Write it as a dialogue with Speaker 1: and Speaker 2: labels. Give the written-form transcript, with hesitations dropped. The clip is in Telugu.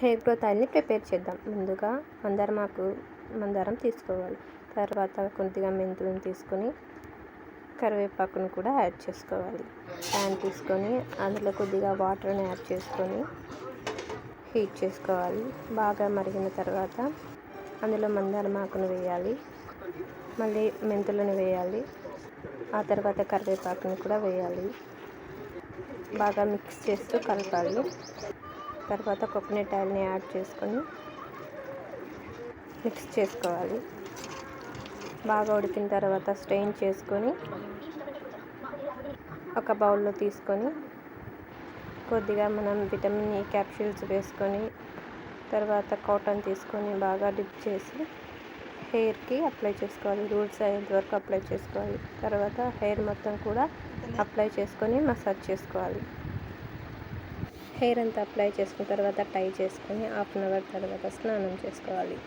Speaker 1: హెయిర్ గ్రోత్ ఆయిల్ని ప్రిపేర్ చేద్దాం. ముందుగా మందారం తీసుకోవాలి. తర్వాత కొద్దిగా మెంతులను తీసుకొని కరివేపాకును కూడా యాడ్ చేసుకోవాలి. ప్యాన్ తీసుకొని అందులో కొద్దిగా వాటర్ని యాడ్ చేసుకొని హీట్ చేసుకోవాలి. బాగా మరిగిన తర్వాత అందులో మందారం ఆకును వేయాలి, మళ్ళీ మెంతులను వేయాలి, ఆ తర్వాత కరివేపాకును కూడా వేయాలి. బాగా మిక్స్ చేస్తూ కలపాలి. తర్వాత కోకోనట్ ఆయిల్ని యాడ్ చేసుకొని మిక్స్ చేసుకోవాలి. బాగా ఉడికిన తర్వాత స్ట్రెయిన్ చేసుకొని ఒక బౌల్లో తీసుకొని కొద్దిగా మనం విటమిన్ ఈ క్యాప్సూల్స్ వేసుకొని తర్వాత కాటన్ తీసుకొని బాగా డిప్ చేసి హెయిర్కి అప్లై చేసుకోవాలి. రూట్స్ అయ్యేంత వరకు అప్లై చేసుకోవాలి. తర్వాత హెయిర్ మొత్తం కూడా అప్లై చేసుకొని మసాజ్ చేసుకోవాలి. హెయిర్ అంతా అప్లై చేసుకున్న తర్వాత టై చేసుకొని హాఫ్ అన్ అవర్ తర్వాత స్నానం చేసుకోవాలి.